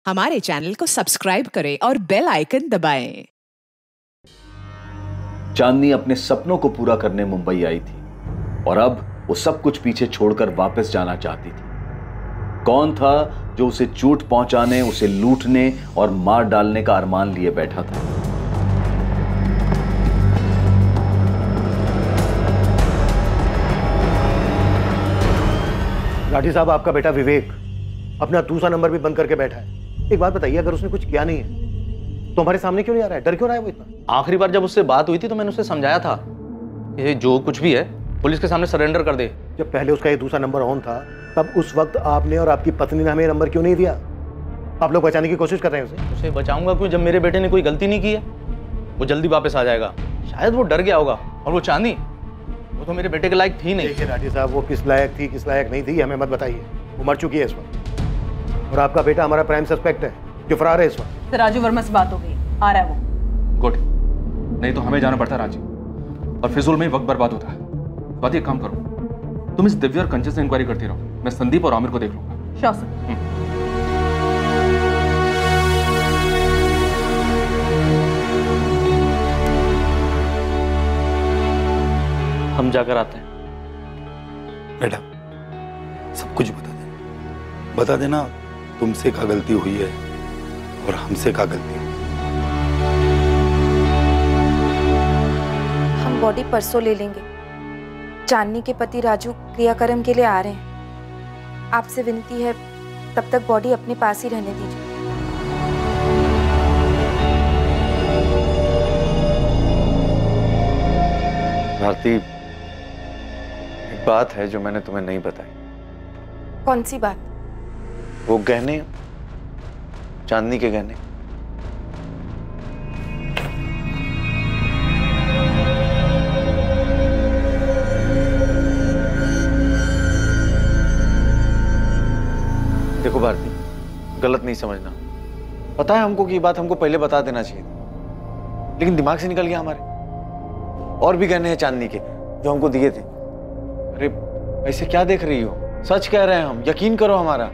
हमारे चैनल को सब्सक्राइब करें और बेल आइकन दबाएं। चांदनी अपने सपनों को पूरा करने मुंबई आई थी और अब वो सब कुछ पीछे छोड़कर वापस जाना चाहती थी। कौन था जो उसे चोट पहुंचाने, उसे लूटने और मार डालने का अरमान लिए बैठा था? राठी साहब, आपका बेटा विवेक अपना दूसरा नंबर भी बंद करके बैठा है। एक बात बताइए, अगर उसने कुछ किया नहीं है तो हमारे सामने क्यों नहीं आ रहा है? डर क्यों रहा है वो इतना? आखिरी बार जब उससे बात हुई थी तो मैंने उसे समझाया था कि जो कुछ भी है पुलिस के सामने सरेंडर कर दे। जब पहले उसका ये दूसरा नंबर ऑन था तब उस वक्त आपने और आपकी पत्नी ने हमें नंबर क्यों नहीं दिया? आप लोग बचाने की कोशिश कर रहे हैं उसे बचाऊंगा क्यों जब मेरे बेटे ने कोई गलती नहीं की है? वो जल्दी वापस आ जाएगा। शायद वो डर गया होगा। और वो चांदनी, वो तो मेरे बेटे के लायक थी नहीं। देखिए राठी साहब, वो किस लायक थी किस लायक नहीं थी हमें मत बताइए। वो मर चुकी है इस वक्त और आपका बेटा हमारा प्राइम सस्पेक्ट है जो फरार है इस वक्त। राजू वर्मा से बात हो गई, आ रहा है वो। गुड, नहीं तो हमें जाना पड़ता रांची और फिजूल में वक्त बर्बाद होता है। बात एक काम करो, तुम इस दिव्या और कंचन से इंक्वायरी करती रहो, मैं संदीप और आमिर को देख लूंगा। Sure sir. हम जाकर आते हैं। बेटा सब कुछ बता देना तुमसे क्या गलती हुई है और हमसे क्या गलती हुई। हम बॉडी परसों ले लेंगे। चांदनी के पति राजू क्रियाक्रम के लिए आ रहे हैं। आपसे विनती है तब तक बॉडी अपने पास ही रहने दीजिए। भारती, एक बात है जो मैंने तुम्हें नहीं बताई। कौन सी बात? वो गहने, चांदनी के गहने। देखो भारती, गलत नहीं समझना। पता है हमको कि ये बात हमको पहले बता देना चाहिए था, लेकिन दिमाग से निकल गया हमारे। और भी गहने हैं चांदनी के जो हमको दिए थे। अरे ऐसे क्या देख रही हो? सच कह रहे हैं हम, यकीन करो हमारा।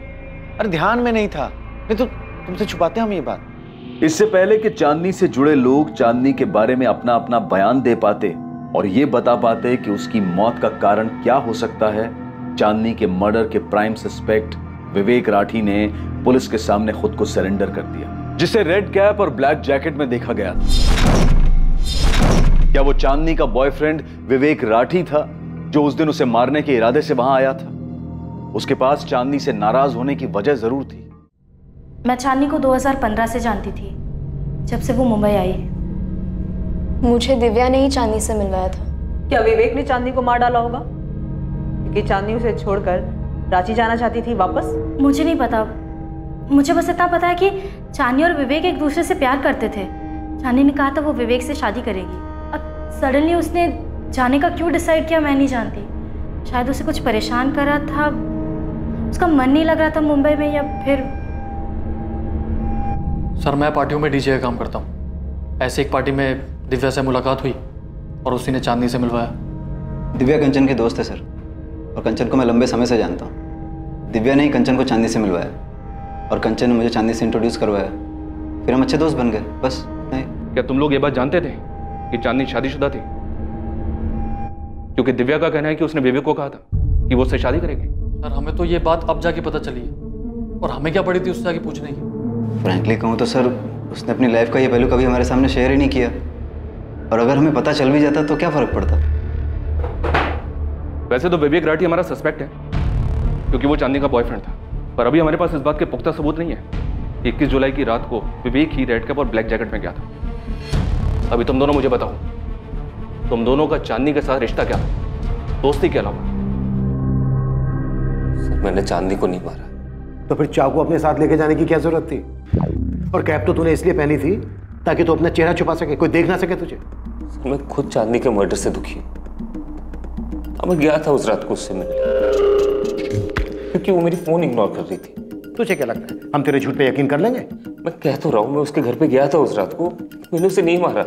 अरे ध्यान में नहीं था, नहीं तो तुमसे छुपाते हम ये बात। इससे पहले कि चांदनी से जुड़े लोग चांदनी के बारे में अपना अपना बयान दे पाते और ये बता पाते कि उसकी मौत का कारण क्या हो सकता है, चांदनी के मर्डर के प्राइम सस्पेक्ट विवेक राठी ने पुलिस के सामने खुद को सरेंडर कर दिया, जिसे रेड कैप और ब्लैक जैकेट में देखा गया था। क्या वो चांदनी का बॉयफ्रेंड विवेक राठी था जो उस दिन उसे मारने के इरादे से वहां आया था? उसके पास चांदनी से नाराज होने की वजह जरूर थी। मैं चांदनी को 2015 से जानती थी, जब से वो मुंबई आई। मुझे दिव्या ने ही चांदनी से मिलवाया था। क्या विवेक ने चांदनी को मार डाला होगा? क्योंकि चांदनी उसे छोड़कर रांची जाना चाहती थी वापस। मुझे नहीं पता, मुझे बस इतना पता है कि चांदनी और विवेक एक दूसरे से प्यार करते थे। चांदनी ने कहा था वो विवेक से शादी करेगी। अब सडनली उसने जाने का क्यों डिसाइड किया मैं नहीं जानती। शायद उसे कुछ परेशान कर रहा था, उसका मन नहीं लग रहा था मुंबई में, या फिर। सर मैं पार्टियों में डीजे का काम करता हूँ। ऐसे एक पार्टी में दिव्या से मुलाकात हुई और उसी ने चांदनी से मिलवाया। दिव्या कंचन के दोस्त है सर, और कंचन को मैं लंबे समय से जानता हूँ। दिव्या ने ही कंचन को चांदनी से मिलवाया और कंचन ने मुझे चांदनी से इंट्रोड्यूस करवाया, फिर हम अच्छे दोस्त बन गए, बस नहीं। क्या तुम लोग ये बात जानते थे कि चांदनी शादीशुदा थी? क्योंकि दिव्या का कहना है कि उसने विवेक को कहा था कि वो उससे शादी करेगी। सर हमें तो ये बात अब जाके पता चली है और हमें क्या पड़ी थी उससे आगे पूछने की। फ्रैंकली कहूँ तो सर उसने अपनी लाइफ का ये पहलू कभी हमारे सामने शेयर ही नहीं किया, और अगर हमें पता चल भी जाता तो क्या फ़र्क पड़ता। वैसे तो विवेक राठी हमारा सस्पेक्ट है क्योंकि वो चांदनी का बॉयफ्रेंड था, पर अभी हमारे पास इस बात के पुख्ता सबूत नहीं है कि 21 जुलाई की रात को विवेक ही रेड कैप और ब्लैक जैकेट में गया था। अभी तुम दोनों मुझे बताओ, तुम दोनों का चांदनी के साथ रिश्ता क्या था, दोस्ती के अलावा? सर मैंने चांदनी को नहीं मारा। तो फिर चाकू अपने साथ लेके जाने की क्या जरूरत थी? और कैप तो तूने इसलिए पहनी थी ताकि तू अपना चेहरा छुपा सके, कोई देख ना सके तुझे। सर मैं खुद चांदनी के मर्डर से दुखी हूँ। मैं गया था उस रात को उससे मिलने क्योंकि वो मेरी फोन इग्नोर कर रही थी। तुझे क्या लगता है हम तेरे झूठ पे यकीन कर लेंगे? मैं कह तो रहा हूँ, मैं उसके घर पे गया था उस रात को, मैंने उसे नहीं मारा।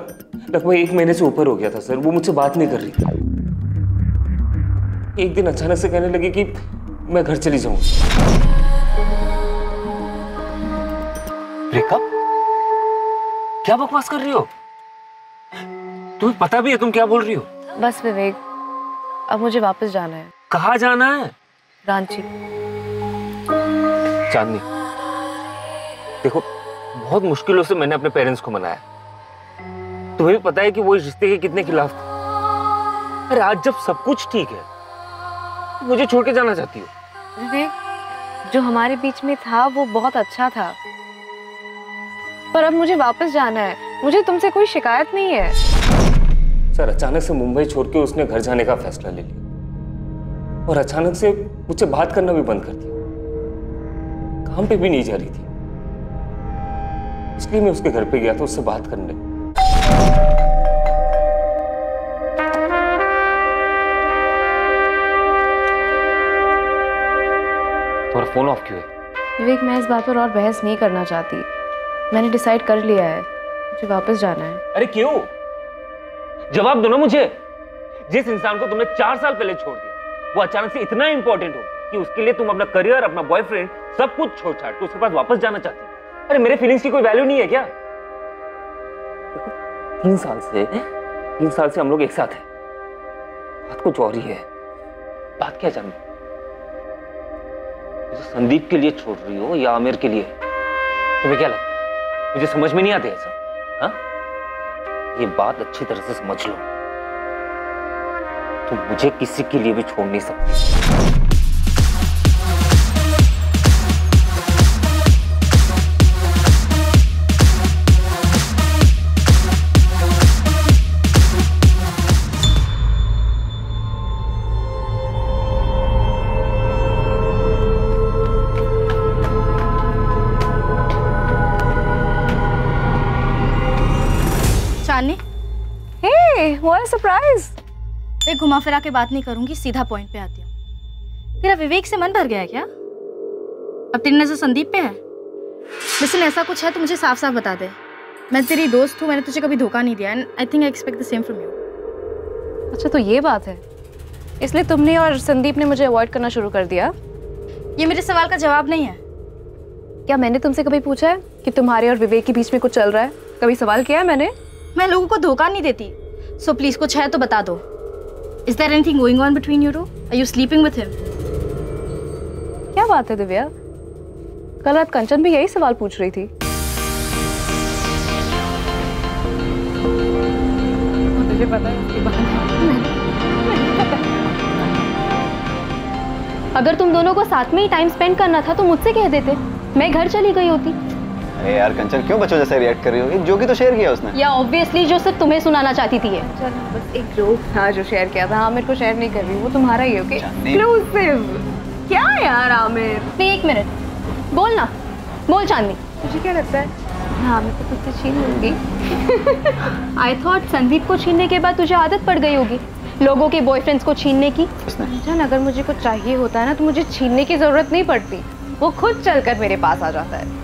लगभग 1 महीने से ऊपर हो गया था सर, वो मुझसे बात नहीं कर रही थी। एक दिन अचानक से कहने लगी कि मैं घर चली जाऊँ। ब्रेकअप? क्या बकवास कर रही हो? तुम्हें पता भी है तुम क्या बोल रही हो? बस विवेक, अब मुझे वापस जाना है। कहाँ जाना है? रांची। चांदनी, देखो बहुत मुश्किलों से मैंने अपने पेरेंट्स को मनाया। तुम्हें भी पता है कि वो इस रिश्ते के कितने खिलाफ थे। अरे आज जब सब कुछ ठीक है, मुझे छोड़ के जाना चाहती हो? विवेक, जो हमारे बीच में था वो बहुत अच्छा था, पर अब मुझे वापस जाना है। मुझे तुमसे कोई शिकायत नहीं है। सर, अचानक से मुंबई छोड़ के उसने घर जाने का फैसला ले लिया और अचानक से मुझसे बात करना भी बंद कर दिया। काम पे भी नहीं जा रही थी, इसलिए मैं उसके घर पे गया था उससे बात करने। तुम्हारा फोन ऑफ क्यों है? विवेक, मैं इस बात पर और बहस नहीं करना चाहती। मैंने डिसाइड कर लिया है, मुझे वापस जाना है। अरे क्यों? जवाब दो ना मुझे। जिस इंसान को तुमने 4 साल पहले छोड़ दिया, वो अचानक से इतना इंपॉर्टेंट हो कि उसके लिए तुम अपना करियर, अपना बॉयफ्रेंड, सब कुछ छोड़ छाड़ के उसके पास वापस जाना चाहती हो। अरे मेरे फीलिंग्स की कोई वैल्यू नहीं है क्या? देखो 3 साल से हम लोग एक साथ हैं। बात कुछ और ही है। बात क्या जाननी? मुझे संदीप के लिए छोड़ रही हो या आमिर के लिए? तुम्हें क्या लगता है मुझे समझ में नहीं आते ऐसा? हाँ, ये बात अच्छी तरह से समझ लो, तुम मुझे किसी के लिए भी छोड़ नहीं सकती। Hey, what a surprise! मैं घुमा फिरा के बात नहीं करूंगी, सीधा पॉइंट पे आती हूँ। तेरा विवेक से मन भर गया है क्या? अब तेरी नजर संदीप पे है? लेकिन ऐसा कुछ है तो मुझे साफ साफ बता दे। मैं तेरी दोस्त हूँ, मैंने तुझे कभी धोखा नहीं दिया, and I think I expect the same from you. अच्छा, तो ये बात है, इसलिए तुमने और संदीप ने मुझे अवॉइड करना शुरू कर दिया? ये मेरे सवाल का जवाब नहीं है। क्या मैंने तुमसे कभी पूछा है कि तुम्हारे और विवेक के बीच में कुछ चल रहा है? कभी सवाल किया है मैंने? मैं लोगों को धोखा नहीं देती, सो प्लीज कुछ है तो बता दो। Is there anything going on between you two? Are you sleeping with him? क्या बात है दिव्या, कल रात कंचन भी यही सवाल पूछ रही थी। मुझे पता है इसकी बात। अगर तुम दोनों को साथ में ही टाइम स्पेंड करना था तो मुझसे कह देते, मैं घर चली गई होती। अरे यार कंचन, क्यों बच्चों जैसे रिएक्ट कर रही हो? जो कि तो शेयर किया उसने। या ऑब्वियसली जो सिर्फ तुम्हें सुनाना चाहती थी। चल बस एक जोक था जो शेयर किया था। आमिर को शेयर नहीं कर रही, वो तुम्हारा ही, ओके? एक्सक्लूसिव। क्या यार आमिर? नहीं, एक मिनट, बोल ना, बोल चांदनी, तुझे क्या लगता है? हाँ, आमिर को तुझसे छीन लूंगी। आई थॉट संदीप को छीनने के बाद तुझे आदत पड़ गई होगी लोगों के बॉयफ्रेंड्स को छीनने की। जान, अगर मुझे कुछ चाहिए होता है ना तो मुझे छीनने की जरूरत नहीं पड़ती, वो खुद चलकर मेरे पास आ जाता है।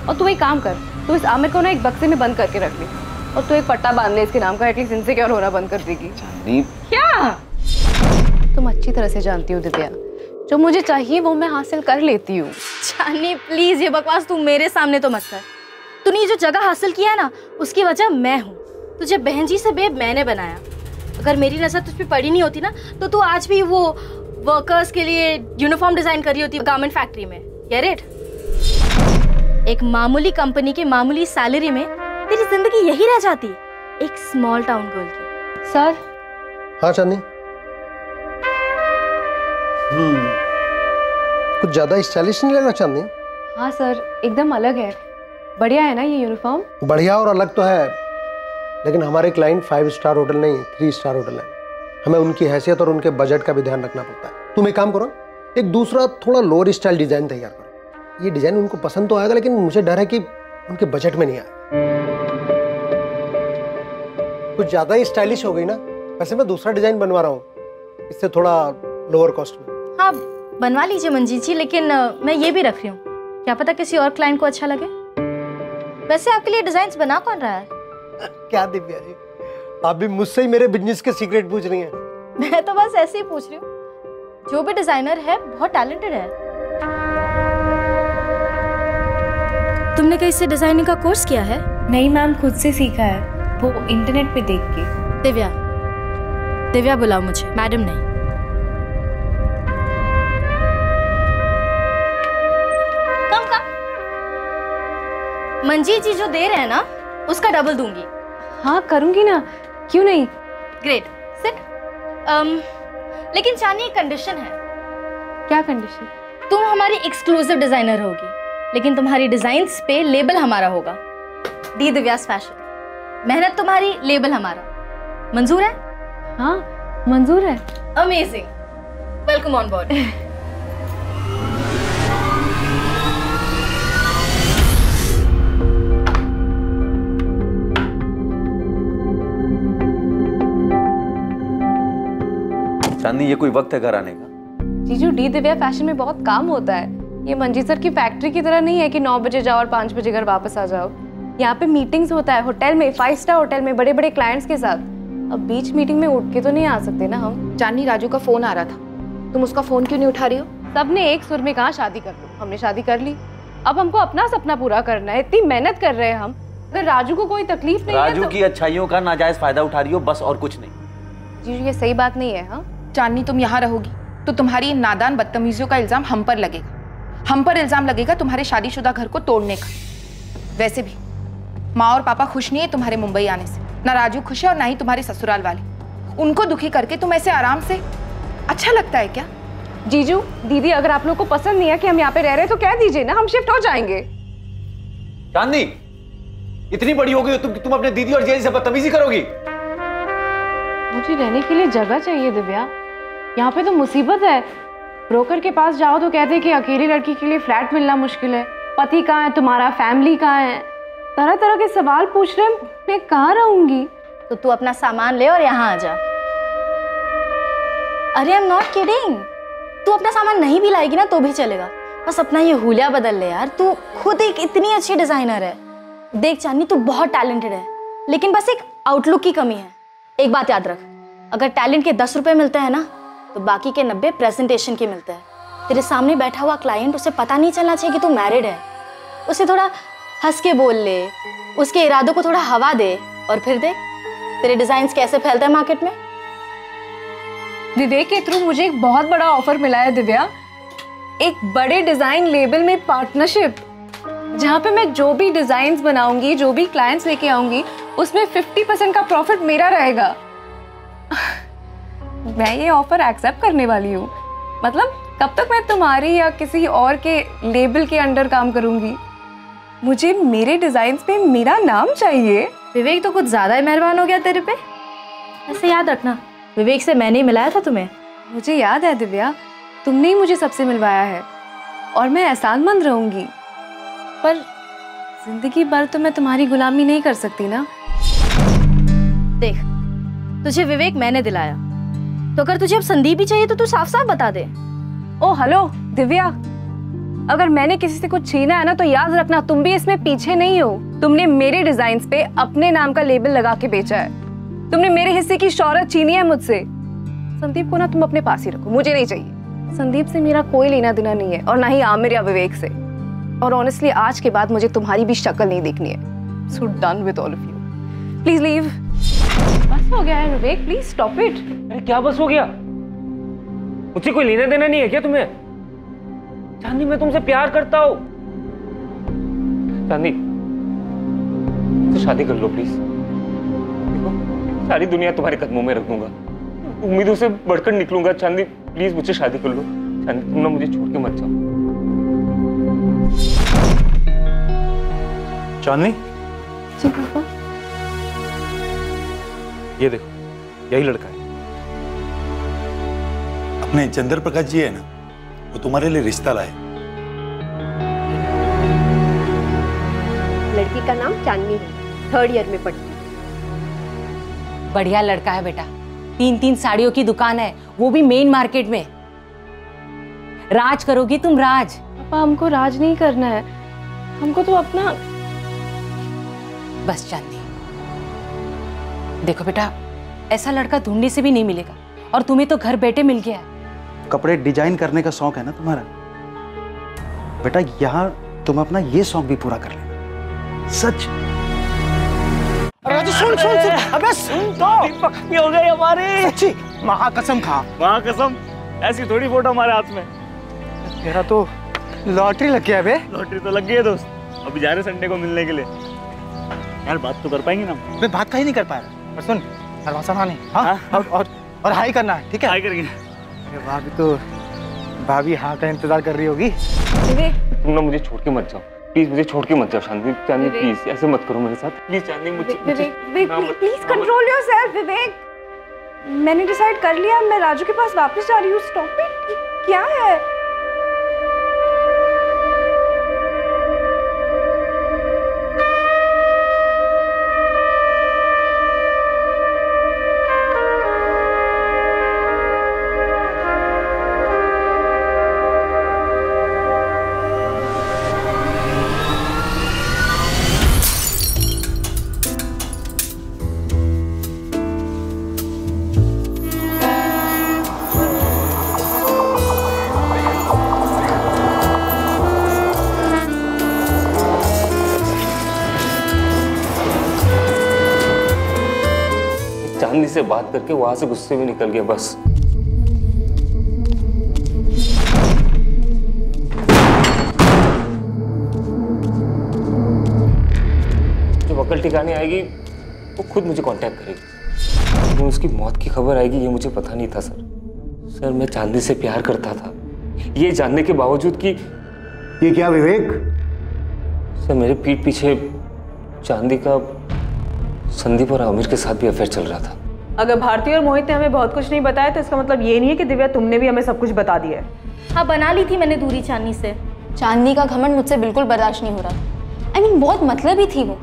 और तू एक काम कर, तू इस आमिर को ना एक बक्से में बंद करके रख ली, और तू एक पट्टा बांध ले इसके नाम का, एटलीस्ट इनसिक्योर होना बंद कर देगी। क्या? तुम अच्छी तरह से जानती हो दिव्या, जो मुझे चाहिए वो मैं हासिल कर लेती हूँ। चांदनी प्लीज ये बकवास तू मेरे सामने तो मत कर। तूने जो जगह हासिल किया है ना, उसकी वजह मैं हूँ। तुझे बहन जी से बेब मैंने बनाया। अगर मेरी नजर तुझ पे पड़ी नहीं होती ना तो तू आज भी वो वर्कर्स के लिए यूनिफॉर्म डिजाइन कर रही होती गारमेंट फैक्ट्री में। Get it? एक मामूली कंपनी के मामूली सैलरी में तेरी जिंदगी यही रह जाती, एक स्मॉल टाउन गर्ल की। सर। हाँ चांदनी। कुछ ज्यादा स्टाइलिश नहीं लगा चांदनी? हाँ सर, एकदम अलग है। बढ़िया है ना ये यूनिफॉर्म? बढ़िया और अलग तो है, लेकिन हमारे क्लाइंट 5 स्टार होटल नहीं 3 स्टार होटल है। हमें उनकी हैसियत और उनके बजट का भी ध्यान रखना पड़ता है। तुम एक काम करो, एक दूसरा थोड़ा लोअर स्टाइल डिजाइन तैयार करो। ये डिजाइन उनको पसंद तो आएगा, लेकिन मुझे डर है कि उनके बजट में नहीं आए। कुछ ज्यादा ही स्टाइलिश हो गई ना। वैसे मैं दूसरा डिजाइन बनवा रहा हूँ, इससे थोड़ा लोअर कॉस्ट में। हाँ बनवा लीजिए मंजीत जी, लेकिन मैं ये भी रख रही हूँ, क्या पता किसी और क्लाइंट को अच्छा लगे। वैसे आपके लिए डिजाइन बना कौन रहा है? क्या दिव्या जी, आप भी मुझसे ही मेरे बिजनेस के सीक्रेट पूछ रही हैं? मैं तो बस ऐसे ही पूछ रही हूँ। जो भी डिजाइनर है बहुत टैलेंटेड है। तुमने कहीं से डिजाइनिंग का कोर्स किया है? नहीं मैम, खुद से सीखा है, वो इंटरनेट पे देख के। दिव्या, दिव्या बुलाओ मुझे, मैडम नहीं। कम कम। मंजीत जी जो दे रहे हैं ना, उसका डबल दूंगी। हाँ करूंगी ना, क्यों नहीं। Great, sit. लेकिन चांदनी एक कंडीशन है। क्या कंडीशन? तुम हमारी एक्सक्लूसिव डिजाइनर होगी, लेकिन तुम्हारी डिजाइन्स पे लेबल हमारा होगा। The Divya's fashion. मेहनत तुम्हारी, लेबल हमारा। मंजूर है? हाँ मंजूर है। Amazing, welcome on board. Chandni, ये कोई वक्त है घर आने का? जीजू, डी दिव्या फैशन में बहुत काम होता है। ये मंजीत सर की फैक्ट्री की तरह नहीं है कि 9 बजे जाओ और 5 बजे घर वापस आ जाओ। यहाँ पे मीटिंग्स होता है होटल में, 5 स्टार होटल में, बड़े बड़े क्लाइंट्स के साथ। अब बीच मीटिंग में उठ के तो नहीं आ सकते ना हम। चांदनी, राजू का फोन आ रहा था, तुम उसका फोन क्यों नहीं उठा रही हो? सबने एक सुर में कहा शादी कर लो, हमने शादी कर ली। अब हमको अपना सपना पूरा करना है, इतनी मेहनत कर रहे हैं हम। अगर राजू को कोई तकलीफ नहीं है राजू की अच्छाइयों का नाजायज फायदा उठा रही हो, बस और कुछ नहीं। जीजू, ये सही बात नहीं है। हाँ चांदनी, तुम यहाँ रहोगी तो तुम्हारी नादान बदतमीजियों का इल्जाम हम पर लगेगा। हम पर इल्जाम लगेगा तुम्हारे शादीशुदा घर को तोड़ने का। वैसे भी माँ और पापा खुश नहीं है तुम्हारे मुंबई आने से। ना राजू खुश है और ना ही तुम्हारे ससुराल वाले। उनको दुखी करके तुम ऐसे आराम से, अच्छा लगता है क्या? जीजू, दीदी, अगर आप लोग को पसंद नहीं है कि हम यहाँ पे रह रहे हैं तो कह दीजिए ना, हम शिफ्ट हो जाएंगे। चांदनी, इतनी बड़ी हो गई हो तुम अपने दीदी और जीजा से बदतमीजी करोगी? मुझे रहने के लिए जगह चाहिए दिव्या, यहाँ पे तो मुसीबत है। ब्रोकर के पास जाओ तो कहते हैं कि अकेली लड़की के लिए फ्लैट मिलना मुश्किल है। पति कहाँ है तुम्हारा, फैमिली कहाँ है, तरह तरह के सवाल पूछ रहे हैं। मैं कहाँ रहूंगी? तो तू अपना सामान ले और यहाँ आ जा। अरे आई एम नॉट किडिंग। तू अपना सामान नहीं भी लाएगी ना तो भी चलेगा, बस अपना ये हुलिया बदल ले यार। तू खुद एक इतनी अच्छी डिजाइनर है। देख चांदनी, तू बहुत टैलेंटेड है, लेकिन बस एक आउटलुक की कमी है। एक बात याद रख, अगर टैलेंट के 10 रुपए मिलते हैं ना तो बाकी के 90 प्रेजेंटेशन के मिलते हैं। तेरे सामने बैठा हुआ क्लाइंट, उसे पता नहीं चलना चाहिए कि तू मैरिड है। उसे थोड़ा हंस के बोल ले, उसके इरादों को थोड़ा हवा दे, और फिर देख तेरे डिजाइन्स कैसे फैलते हैं मार्केट में। विवेक के थ्रू मुझे एक बहुत बड़ा ऑफर मिला है दिव्या, एक बड़े डिजाइन लेबल में पार्टनरशिप, जहाँ पे मैं जो भी डिजाइन्स बनाऊंगी, जो भी क्लाइंट्स लेके आऊंगी, उसमें 50% का प्रॉफिट मेरा रहेगा। मैं ये ऑफर एक्सेप्ट करने वाली हूँ। मतलब कब तक मैं तुम्हारी या किसी और के लेबल के अंडर काम करूंगी? मुझे मेरे डिजाइन्स पे मेरा नाम चाहिए। विवेक तो कुछ ज्यादा ही मेहरबान हो गया तेरे पे। ऐसे याद रखना, विवेक से मैंने ही मिलाया था तुम्हें। मुझे याद है दिव्या, तुमने ही मुझे सबसे मिलवाया है और मैं एहसानमंद रहूंगी, पर जिंदगी भर तो मैं तुम्हारी गुलामी नहीं कर सकती ना। देख, तुझे विवेक मैंने दिलाया, तो अगर तुझे अब संदीप ही चाहिए तो तू साफ साफ बता दे। ओ हेलो दिव्या, अगर मैंने किसी से कुछ छीना है ना तो याद रखना तुम भी इसमें पीछे नहीं हो। तुमने मेरे डिजाइन्स पे अपने नाम का लेबल लगा के बेचा है। तुमने मेरे हिस्से की शौहरत छीनी है मुझसे। संदीप को ना तुम अपने पास ही रखो, मुझे नहीं चाहिए। संदीप से मेरा कोई लेना देना नहीं है, और ना ही आमिर या विवेक से। और ऑनेस्टली आज के बाद मुझे तुम्हारी भी शक्ल नहीं देखनी है। So done with all of you, please leave. बस हो गया है विवेक, प्लीज स्टॉप इट। अरे क्या बस हो गया? मुझसे कोई लेना देना नहीं है क्या तुम्हें? चांदनी, मैं तुमसे प्यार करता हूं। चांदनी, तो शादी कर लो प्लीज। देखो, सारी दुनिया तुम्हारे कदमों में रख दूंगा, उम्मीदों से बढ़कर निकलूंगा। चांदनी प्लीज मुझसे शादी कर लो। चांदनी, तुम ना मुझे छोड़ के मत जाओ। चांदनी, जी पापा। ये देखो, यही लड़का है। अपने चंद्र प्रकाश जी है ना, वो तुम्हारे लिए रिश्ता लाए। लड़की का नाम चांदनी है, 3rd ईयर में पढ़ती है। बढ़िया लड़का है बेटा, 3 साड़ियों की दुकान है, वो भी मेन मार्केट में। राज करोगी तुम, राज। पापा, हमको राज नहीं करना है, हमको तो अपना। बस चांदनी, देखो बेटा, ऐसा लड़का ढूंढने से भी नहीं मिलेगा, और तुम्हें तो घर बैठे मिल गया है। कपड़े डिजाइन करने का शौक है ना तुम्हारा बेटा, यहाँ तुम अपना ये शौक भी पूरा कर लेना। सच। राजू सुन सुन सुन, अबे सुन तो। पक्की हो गई हमारी। सच्ची? महाकसम खा। महाकसम, ऐसी थोड़ी फोटो हमारे हाथ में। तेरा तो लॉटरी लग गया बे। लॉटरी तो लग गई है दोस्त, अभी जा रहे संडे को मिलने के लिए। यार बात तो कर पाएंगे ना? मैं बात का ही नहीं कर पा रहा। और सुन, दरवाजा ना नहीं, हाँ? और हाई करना है, ठीक है? हाई करेंगे। अरे भाभी तो, भाभी हाँ का इंतजार कर रही होगी। तुम ना मुझे छोड़ के मत जाओ प्लीज, मुझे छोड़ के मत जाओ चांदनी। चांदनी प्लीज ऐसे मत करो मेरे साथ प्लीज। चांदनी मुझे प्लीज कंट्रोल योरसेल्फ विवेक। मैंने डिसाइड कर लिया, मैं राजू के पास वापस जा रही हूँ। Stop it. क्या है? चांदनी से बात करके वहां से गुस्से में निकल गया बस। जब अकल ठिकाने आएगी वो खुद मुझे कांटेक्ट करेगी। लेकिन उसकी मौत की खबर आएगी ये मुझे पता नहीं था सर। मैं चांदनी से प्यार करता था, ये जानने के बावजूद कि ये क्या विवेक? सर मेरे पीठ पीछे चांदी का संदीप और आमिर के साथ भी अफेयर चल रहा था। अगर भारती और मोहित ने हमें बहुत कुछ नहीं बताया तो इसका मतलब ये नहीं है कि दिव्या तुमने भी हमें सब कुछ बता दिया है। हाँ, बना ली थी मैंने दूरी चांदनी से। चांदनी का घमंड मुझसे बिल्कुल बर्दाश्त नहीं हो रहा। I mean, बहुत मतलबी थी वो।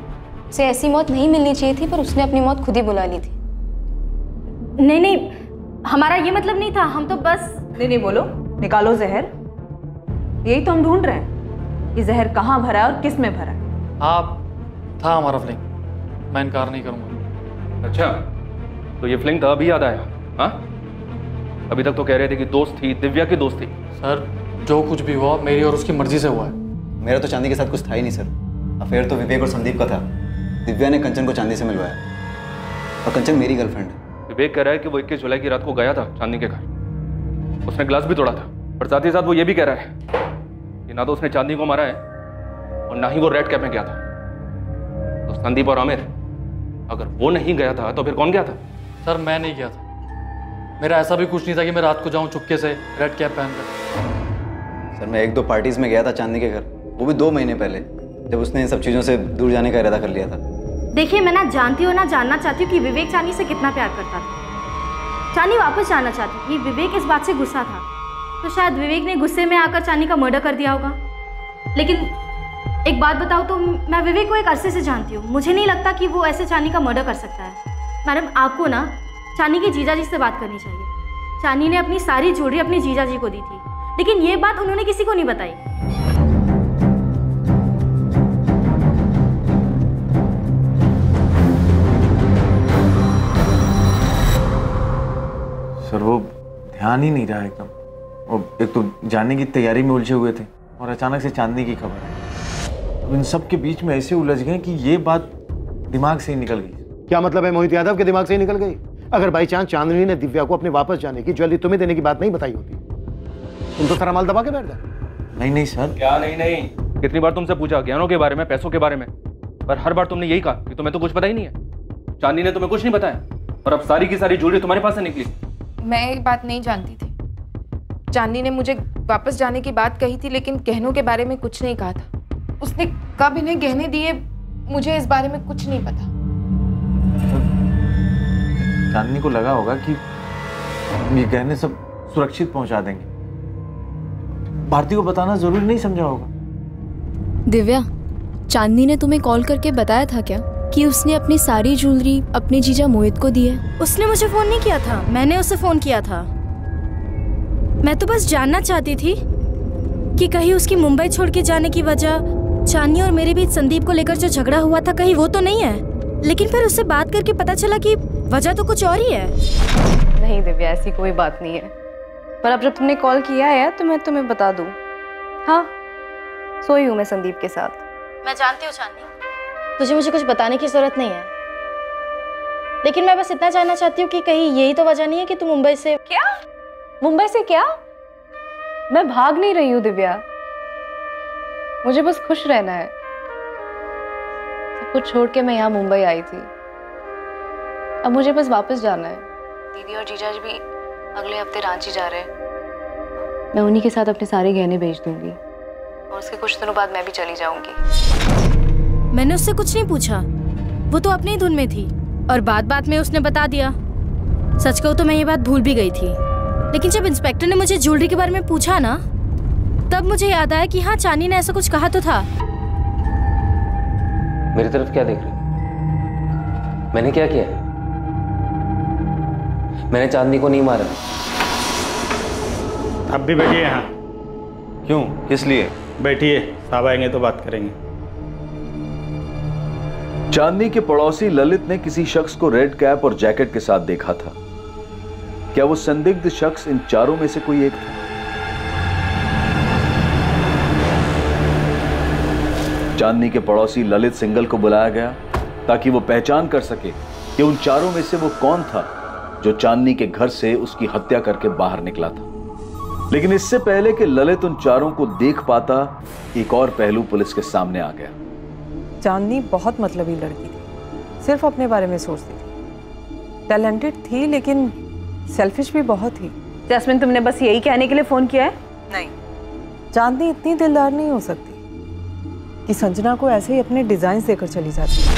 उसे ऐसी मौत नहीं मिलनी चाहिए थी, पर उसने अपनी मौत खुद ही बुला ली थी। नहीं नहीं, हमारा ये मतलब नहीं था। हम तो बस नहीं बोलो, निकालो जहर। यही तो हम ढूंढ रहे हैं, ये जहर कहाँ भरा है और किस में भरा है। हाँ, था हमारा फ्लिंग, मैं इनकार नहीं करूंगा। अच्छा, तो ये फ्लिंग था अभी याद आया? हाँ, अभी तक तो कह रहे थे कि दोस्त थी, दिव्या की दोस्त थी। सर जो कुछ भी हुआ मेरी और उसकी मर्जी से हुआ है। मेरा तो चांदी के साथ कुछ था ही नहीं सर। अफेयर तो विवेक और संदीप का था। दिव्या ने कंचन को चांदी से मिलवाया और कंचन मेरी गर्लफ्रेंड है। विवेक कह रहा है कि वो 21 जुलाई की रात को गया था चांदनी के घर, उसने ग्लास भी तोड़ा था। और साथ ही साथ वो ये भी कह रहा है कि ना तो उसने चांदनी को मारा है और ना ही वो रेड कैप में गया था। तो संदीप और आमिर, अगर वो नहीं गया था तो फिर कौन गया था? सर मैं नहीं गया था। मेरा ऐसा भी कुछ नहीं था कि मैं रात को जाऊं चुपके से रेड कैप पहनकर। सर मैं 1-2 पार्टीज में गया था चांदनी के घर, वो भी 2 महीने पहले, जब उसने इन सब चीज़ों से दूर जाने का इरादा कर लिया था। देखिए, मैं ना जानती हूँ ना जानना चाहती हूँ कि विवेक चांदनी से कितना प्यार करता था। चांदनी वापस जाना चाहती थी, विवेक इस बात से गुस्सा था, तो शायद विवेक ने गुस्से में आकर चांदनी का मर्डर कर दिया होगा। लेकिन एक बात बताओ तो मैं विवेक को एक अरसे से जानती हूँ, मुझे नहीं लगता कि वो ऐसे चांदनी का मर्डर कर सकता है। मैडम, आपको ना चांदनी के जीजा जी से बात करनी चाहिए। चांदनी ने अपनी सारी ज्वेलरी अपने जीजा जी को दी थी, लेकिन ये बात उन्होंने किसी को नहीं बताई। सर वो ध्यान ही नहीं रहा एकदम। और एक तो जाने की तैयारी में उलझे हुए थे और अचानक से चांदनी की खबर है। अब इन सब के बीच में ऐसे उलझ गए कि ये बात दिमाग से ही निकल गई। क्या मतलब है मोहित यादव के दिमाग से ही निकल गई? अगर बाई चांस चांदनी ने दिव्या को अपने वापस जाने की ज्वेलरी तुम्हें देने की बात नहीं बताई होती, तुम तो सारा माल दबा के बैठ जाते। नहीं नहीं सर। क्या नहीं नहीं? कितनी बार तुमसे पूछा ज्ञानों के बारे में, पैसों के बारे में, पर हर बार तुमने यही कहा कि तुम्हें तो कुछ पता ही नहीं है। चांदनी ने तुम्हें कुछ नहीं बताया और अब सारी की सारी ज्वेलरी तुम्हारे पास से निकली। मैं ये बात नहीं जानती थी। चांदनी ने मुझे वापस जाने की बात कही थी, लेकिन गहनों के बारे में कुछ नहीं कहा था। उसने कब इन्हें गहने दिए, मुझे इस बारे में कुछ नहीं पता। चांदनी को लगा होगा कि ये गहने सब सुरक्षित पहुंचा देंगे। भारती को बताना जरूरी नहीं समझा होगा। दिव्या, चांदनी ने तुम्हें कॉल करके बताया था क्या कि उसने अपनी सारी ज्वेलरी अपने जीजा मोहित को दी है? उसने मुझे फोन नहीं किया था, मैंने उसे फोन किया था। मैं तो बस जानना चाहती थी कि कहीं उसकी मुंबई छोड़ के जाने की वजह चांदनी और मेरे बीच संदीप को लेकर जो झगड़ा हुआ था, कहीं वो तो नहीं है। लेकिन फिर उससे बात करके पता चला कि वजह तो कुछ और ही है। नहीं दिव्या, ऐसी कोई बात नहीं है। पर अब जब तुमने कॉल किया है तो मैं तुम्हें बता दूं। हाँ, सोई हूँ मैं संदीप के साथ। मैं जानती हूँ चांदनी, तुझे मुझे कुछ बताने की जरूरत नहीं है, लेकिन मैं बस इतना जानना चाहती हूँ कि कहीं यही तो वजह नहीं है कि तू मुंबई से। क्या? मुंबई से क्या? मैं भाग नहीं रही हूँ दिव्या, मुझे बस खुश रहना है। सब कुछ छोड़ के मैं यहाँ मुंबई आई थी, अब मुझे बस वापस जाना है। दीदी और जीजा भी अगले हफ्ते रांची जा रहे हैं, मैं उन्हीं के साथ अपने सारे गहने भेज दूंगी और उसके कुछ दिनों बाद मैं भी चली जाऊंगी। मैंने उससे कुछ नहीं पूछा, वो तो अपनी ही धुन में थी और बात बात में उसने बता दिया। सच कहूं तो मैं ये बात भूल भी गई थी, लेकिन जब इंस्पेक्टर ने मुझे ज्वेलरी के बारे में पूछा ना, तब मुझे याद आया कि हाँ, चांदी ने ऐसा कुछ कहा तो था। मेरी तरफ क्या देख रहे हो? मैंने क्या किया? मैंने चांदनी को नहीं मारा। आप भी बैठिए यहाँ। क्यों? किस लिए? बैठिए, साहब आएंगे तो बात करेंगे। चांदनी के पड़ोसी ललित ने किसी शख्स को रेड कैप और जैकेट के साथ देखा था। क्या वो संदिग्ध शख्स इन चारों में से कोई एक था? चांदनी के पड़ोसी ललित सिंगल को बुलाया गया ताकि वो पहचान कर सके कि उन चारों में से वो कौन था जो चांदनी के घर से उसकी हत्या करके बाहर निकला था। लेकिन इससे पहले कि ललित उन चारों को देख पाता, एक और पहलू पुलिस के सामने आ गया। चांदनी बहुत मतलबी लड़की थी, सिर्फ अपने बारे में सोचती थी। टैलेंटेड थी लेकिन सेल्फिश भी बहुत थी। जैस्मिन, तुमने बस यही कहने के लिए फोन किया है? नहीं, चांदनी इतनी दिलदार नहीं हो सकती कि संजना को ऐसे ही अपने डिजाइन देकर चली जाती।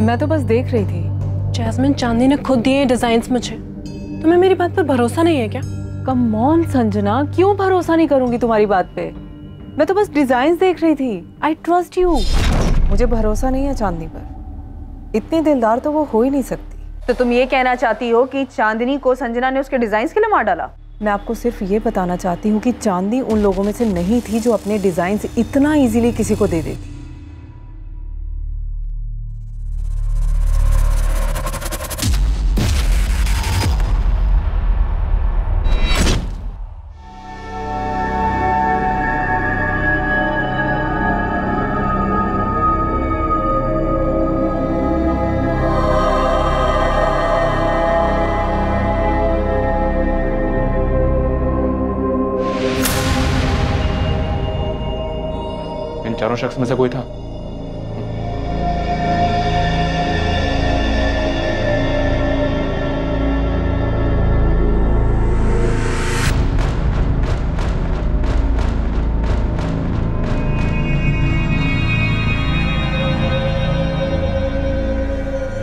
मैं तो बस देख रही थी। जैस्मिन, चांदनी ने खुद दिए डिजाइन्स मुझे, तुम्हें मेरी बात पर भरोसा नहीं है क्या? कम ऑन संजना, क्यों भरोसा नहीं करूंगी तुम्हारी बात पे? मैं तो बस डिजाइन्स देख रही थी। I trust you. मुझे भरोसा नहीं है चांदनी पर, इतनी दिलदार तो वो हो ही नहीं सकती। तो तुम ये कहना चाहती हो कि चांदनी को संजना ने उसके डिजाइन्स के लिए मार डाला? मैं आपको सिर्फ ये बताना चाहती हूँ कि चांदनी उन लोगों में से नहीं थी जो अपने डिजाइन्स इतना इजीली किसी को दे देती। चारों शख्स में से कोई था?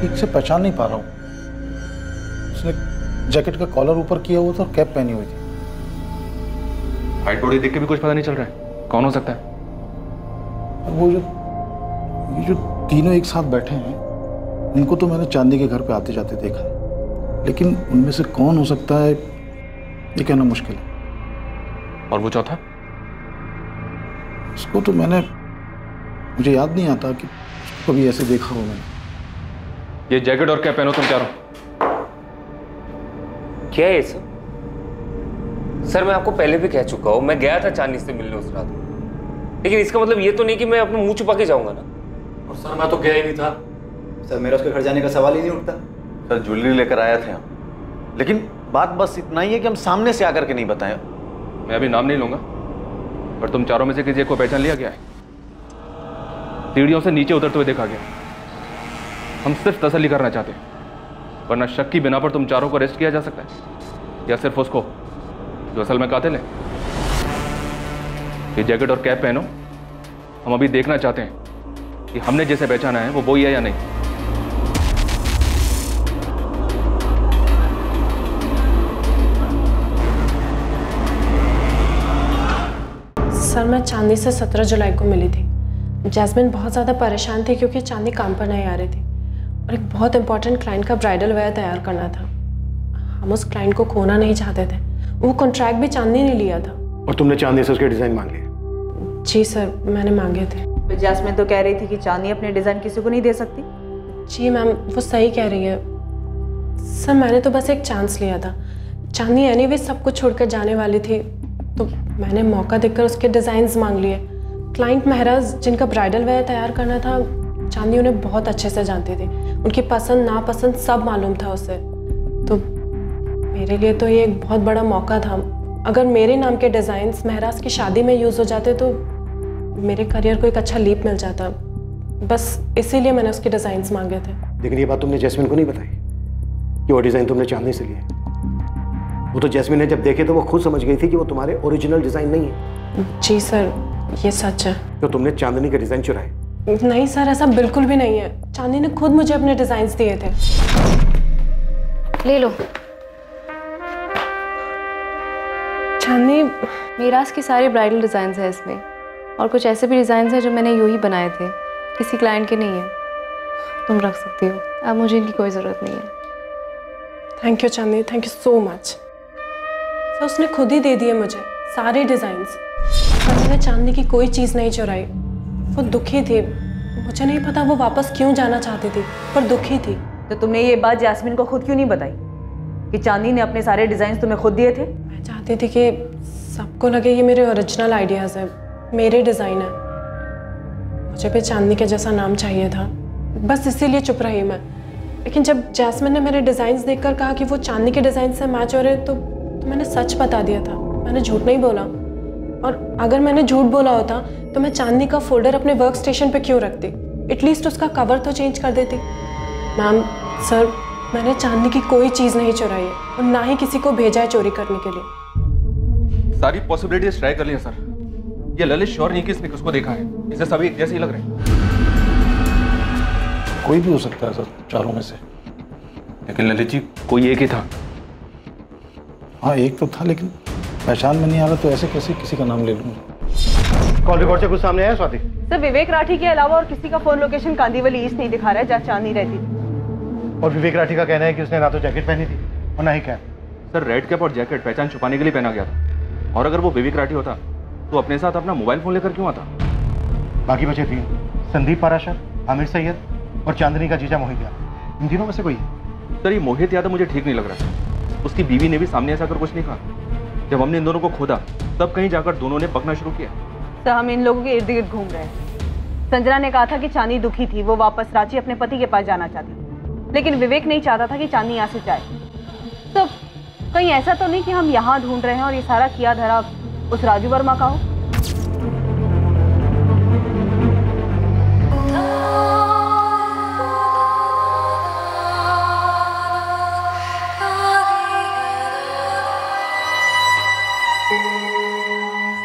ठीक से पहचान नहीं पा रहा हूँ। उसने जैकेट का कॉलर ऊपर किया हुआ था और कैप पहनी हुई थी। हाइट बॉडी देख के भी कुछ पता नहीं चल रहा है, कौन हो सकता है? वो ये जो तीनों एक साथ बैठे हैं, उनको तो मैंने चांदी के घर पे आते जाते देखा, लेकिन उनमें से कौन हो सकता है ये कहना मुश्किल है। और वो चौथा? उसको तो मुझे याद नहीं आता कि कभी ऐसे देखा हो मैंने। ये जैकेट और कैप पहनो तुम चारों। क्या है सर? सर, मैं आपको पहले भी कह चुका हूं, मैं गया था चांदनी से मिलने उस रात, लेकिन इसका मतलब ये तो नहीं कि मैं अपना मुंह छुपा के जाऊंगा ना। और सर, मैं तो गया ही नहीं था। सर, मेरा उसके घर जाने का सवाल ही नहीं उठता। सर, ज्वेलरी लेकर आया थे हम, लेकिन बात बस इतना ही है कि हम सामने से आकर के नहीं बताएं। मैं अभी नाम नहीं लूंगा, पर तुम चारों में से किसी एक को पहचान लिया गया है। सीढ़ियों से नीचे उतरते हुए देखा गया। हम सिर्फ तसल्ली करना चाहते हैं, वरना शक की बिना पर तुम चारों को अरेस्ट किया जा सकता है, या सिर्फ उसको जो असल में कातिल है। ये जैकेट और कैप पहनो। हम अभी देखना चाहते हैं कि हमने जिसे पहचाना है वो वही है या नहीं। सर, मैं चांदनी से 17 जुलाई को मिली थी। जैस्मिन बहुत ज़्यादा परेशान थी क्योंकि चांदनी काम पर नहीं आ रही थी, और एक बहुत इंपॉर्टेंट क्लाइंट का ब्राइडल वेयर तैयार करना था। हम उस क्लाइंट को खोना नहीं चाहते थे। वो कॉन्ट्रैक्ट भी चांदनी ने लिया था। और तुमने चांदनी से उसके डिज़ाइन मांग लिए? जी सर, मैंने मांगे थे। जैस्मिन तो कह रही थी कि चांदनी अपने डिज़ाइन किसी को नहीं दे सकती। जी मैम, वो सही कह रही है सर। मैंने तो बस एक चांस लिया था। चांदनी एनीवे सब कुछ छोड़कर जाने वाली थी, तो मैंने मौका देखकर उसके डिज़ाइंस मांग लिए। क्लाइंट महराज जिनका ब्राइडल वेयर तैयार करना था, चांदनी उन्हें बहुत अच्छे से जानती थी। उनकी पसंद नापसंद सब मालूम था उसे। तो मेरे लिए तो ये एक बहुत बड़ा मौका था। अगर मेरे नाम के डिज़ाइंस महराज की शादी में यूज़ हो जाते तो मेरे करियर को एक अच्छा लीप मिल जाता। बस इसीलिए मैंने उसके डिज़ाइंस मांगे थे। लेकिन ये बात तुमने जैस्मिन को नहीं बताई कि वो डिज़ाइन तुमने चांदनी से लिए? वो तो जैस्मिन ने जब देखे तो वो खुद समझ गई थी कि वो तुम्हारे ओरिजिनल डिज़ाइन नहीं है। जी सर, ये सच है। तो तुमने चांदनी के डिज़ाइन चुराए? नहीं सर, ऐसा बिल्कुल भी नहीं है। चांदनी ने खुद मुझे अपने डिज़ाइंस दिए थे। ले लो। चांदनी, मीरास की सारी ब्राइडल डिज़ाइंस हैं इसमें, और कुछ ऐसे भी डिज़ाइंस हैं जो मैंने यूं ही बनाए थे, किसी क्लाइंट के नहीं है। तुम रख सकती हो, अब मुझे इनकी कोई ज़रूरत नहीं है। Thank you Chandni, thank you so much. Sir उसने खुद ही दे दिए मुझे सारे डिज़ाइंस, और मैंने चांदनी की कोई चीज़ नहीं चुराई। वो दुखी थी, मुझे नहीं पता वो वापस क्यों जाना चाहती थी, पर दुखी थी। तो तुमने ये बात जैस्मिन को खुद क्यों नहीं बताई कि चांदनी ने अपने सारे डिज़ाइन तुम्हें खुद दिए थे? मैं चाहती थी कि सबको लगे ये मेरे ओरिजिनल आइडियाज़ है, मेरे डिज़ाइन है। मुझे भी चांदनी के जैसा नाम चाहिए था, बस इसीलिए चुप रही मैं। लेकिन जब जैस्मिन ने मेरे डिज़ाइंस देखकर कहा कि वो चांदनी के डिज़ाइन से मैच हो रहे, तो मैंने सच बता दिया था। मैंने झूठ नहीं बोला। और अगर मैंने झूठ बोला होता तो मैं चांदनी का फोल्डर अपने वर्क स्टेशन पर क्यों रखती? एटलीस्ट उसका कवर तो चेंज कर देती। मैम, सर, मैंने चांदनी की कोई चीज़ नहीं चुराई है और ना ही किसी को भेजा है चोरी करने के लिए। सारी पॉसिबिलिटीज ट्राई कर ली है सर। ये ललित श्योर नहीं कि इसने किसको देखा है। इसे सभी एक जैसे ही लग रहे हैं। कोई भी हो सकता है सर, चारों में से। लेकिन ललित जी, कोई एक ही था। हाँ, एक तो था, लेकिन पहचान में नहीं आ रहा, तो ऐसे कैसे किसी का नाम ले लूँगा? कॉल रिकॉर्ड से कुछ सामने आया स्वाति? सर, विवेक राठी के अलावा और किसी का फोन लोकेशन कांदीवली ईस्ट नहीं दिखा रहा है, जहाँ चांदनी रहती थी। और विवेक राठी का कहना है कि उसने ना तो जैकेट पहनी थी और ना ही कैप। सर, रेड कैप और जैकेट पहचान छुपाने के लिए पहना गया था, और अगर वो विवेक राठी होता तो अपने साथ अपना मोबाइल फोन लेकर क्यों आता? बाकी बचे तीन, संदीप पाराशर, आमिर सैयद और चांदनी का जीजा मोहित यादव। इन तीनों में से कोई है? सर, ये मोहित यादव मुझे ठीक नहीं लग रहा। उसकी बीवी ने भी सामने ऐसा कर कुछ नहीं कहा। जब हमने इन दोनों को खोदा तब कहीं जाकर दोनों ने पकना शुरू किया। सर, हम इन लोगों के इर्द गिर्द घूम रहे हैं। संजना ने कहा था कि चांदनी दुखी थी, वो वापस रांची अपने पति के पास जाना चाहती थी, लेकिन विवेक नहीं चाहता था कि चांदनी यहाँ से जाए। तो कहीं ऐसा तो नहीं कि हम यहाँ ढूंढ रहे हैं और ये सारा किया धरा उस राजू वर्मा का हो?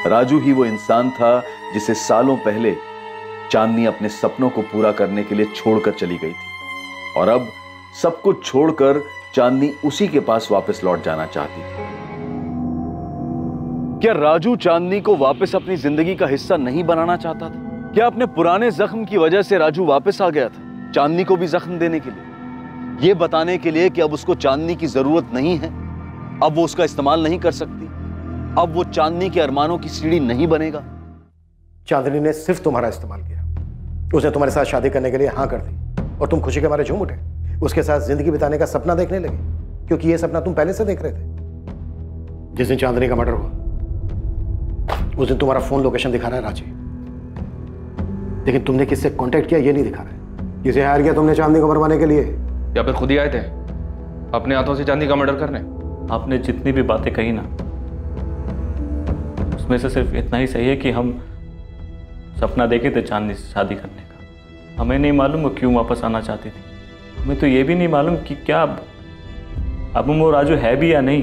राजू ही वो इंसान था जिसे सालों पहले चांदनी अपने सपनों को पूरा करने के लिए छोड़कर चली गई थी, और अब सब कुछ छोड़कर चांदनी उसी के पास वापस लौट जाना चाहती थी। क्या राजू चांदनी को वापस अपनी जिंदगी का हिस्सा नहीं बनाना चाहता था? क्या अपने पुराने जख्म की वजह से राजू वापस आ गया था चांदनी को भी जख्म देने के लिए, ये बताने के लिए कि अब उसको चांदनी की जरूरत नहीं है, अब वो उसका इस्तेमाल नहीं कर सकती, अब वो चांदनी के अरमानों की सीढ़ी नहीं बनेगा? चांदनी ने सिर्फ तुम्हारा इस्तेमाल किया। उसने तुम्हारे साथ शादी करने के लिए हाँ कर दी और तुम खुशी के मारे झूम उठे, उसके साथ जिंदगी बिताने का सपना देखने लगे, क्योंकि ये सपना तुम पहले से देख रहे थे। जिस दिन चांदनी का मर्डर हुआ उस दिन तुम्हारा फोन लोकेशन दिखा रहा है रांची, लेकिन तुमने किससे कांटेक्ट किया ये नहीं दिखा रहा है। किसे हायर किया तुमने चांदनी को मरवाने के लिए? या फिर खुद ही आए थे अपने हाथों से चांदनी का मर्डर करने? आपने जितनी भी बातें कही ना, उसमें से सिर्फ इतना ही सही है कि हम सपना देखे थे चांदनी से शादी करने का। हमें नहीं मालूम वो क्यों वापस आना चाहती थी। हमें तो ये भी नहीं मालूम कि क्या अब वो राजू है भी या नहीं,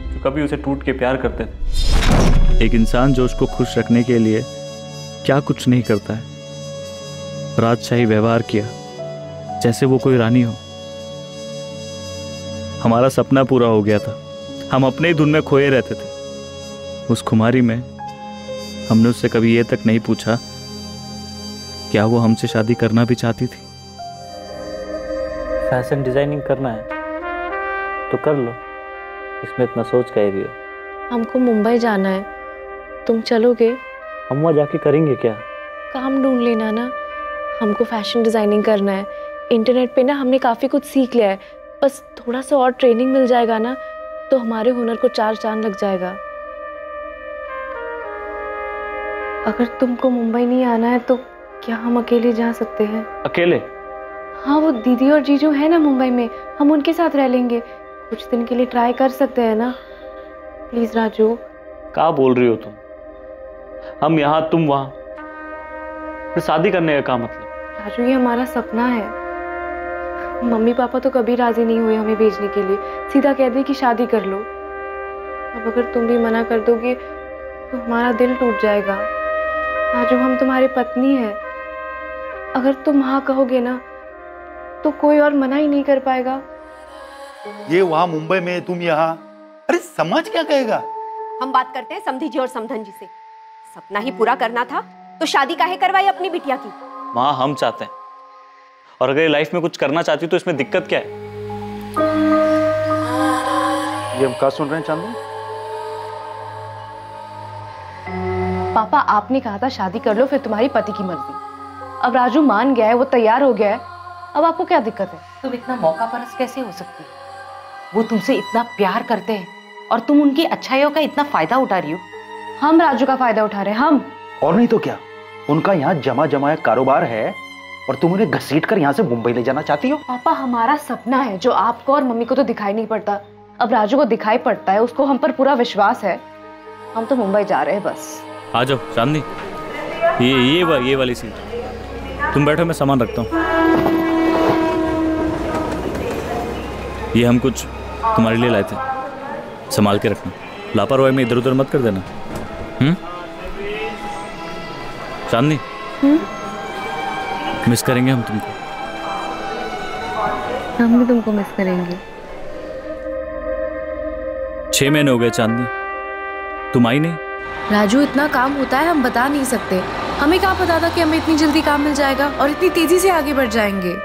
जो कभी उसे टूट के प्यार करते थे। एक इंसान जो उसको खुश रखने के लिए क्या कुछ नहीं करता है, राजशाही व्यवहार किया जैसे वो कोई रानी हो। हमारा सपना पूरा हो गया था, हम अपने ही धुन में खोए रहते थे। उस खुमारी में हमने उससे कभी ये तक नहीं पूछा क्या वो हमसे शादी करना भी चाहती थी। फैशन डिजाइनिंग करना है तो कर लो, इसमें इतना सोच कह रही हो। हमको मुंबई जाना है, तुम चलोगे? हम वहाँ जाके करेंगे क्या? काम ढूंढ लेना ना। हमको फैशन डिजाइनिंग करना है। इंटरनेट पे ना हमने काफ़ी कुछ सीख लिया है, बस थोड़ा सा और ट्रेनिंग मिल जाएगा ना तो हमारे हुनर को 4 चांद लग जाएगा। अगर तुमको मुंबई नहीं आना है तो क्या हम अकेले जा सकते हैं? अकेले? हाँ, वो दीदी और जीजू है ना मुंबई में, हम उनके साथ रह लेंगे। कुछ दिन के लिए ट्राई कर सकते हैं ना? प्लीज राजू। क्या बोल रही हो तुम? हम यहाँ, तुम वहाँ, फिर शादी करने का क्या मतलब? राजू, ये हमारा सपना है। मम्मी पापा तो कभी राजी नहीं हुए हमें भेजने के लिए, सीधा कह दी कि शादी कर लो। अब अगर तुम भी मना कर दोगे तो हमारा दिल टूट जाएगा। राजू, हम तुम्हारी पत्नी है, अगर तुम हाँ कहोगे ना तो कोई और मना ही नहीं कर पाएगा। ये वहां मुंबई में, तुम यहाँ, अरे समाज क्या कहेगा? हम बात करते हैं समधी जी और समधन जी से। सपना ही पूरा करना था तो शादी काहे करवाई अपनी बिटिया की? माँ, हम चाहते हैं, और अगर लाइफ में कुछ करना चाहती तो इसमें दिक्कत क्या है? ये हम क्या सुन रहे हैं चांदनी? पापा, आपने कहा था शादी कर लो, फिर तुम्हारी पति की मर्जी। अब राजू मान गया है, वो तैयार हो गया है, अब आपको क्या दिक्कत है? तुम इतना मौका परस्त कैसे हो सकती? वो तुमसे इतना प्यार करते हैं और तुम उनकी अच्छाइयों का इतना फायदा उठा रही हो। हम राजू का फायदा उठा रहे हैं, हम। और नहीं तो क्या, उनका यहाँ जमा जमाया कारोबार है और तुम उन्हें घसीट कर यहाँ से मुंबई ले जाना चाहती हो। पापा, हमारा सपना है जो आपको और मम्मी को तो दिखाई नहीं पड़ता, अब राजू को दिखाई पड़ता है, उसको हम पर पूरा विश्वास है। हम तो मुंबई जा रहे हैं बस। आ जाओ चांदनी, ये वाली सीट। तुम बैठो, मैं सामान रखता हूँ। ये हम कुछ तुम्हारे लिए लाए थे, संभाल के रखना, लापरवाही में इधर उधर मत कर देना। चांदनी, मिस करेंगे हम तुमको। हम भी तुमको मिस करेंगे। 6 महीने हो गए चांदनी, तुम आई नहीं। राजू, इतना काम होता है हम बता नहीं सकते। हमें क्या पता था कि हमें इतनी जल्दी काम मिल जाएगा और इतनी तेजी से आगे बढ़ जाएंगे।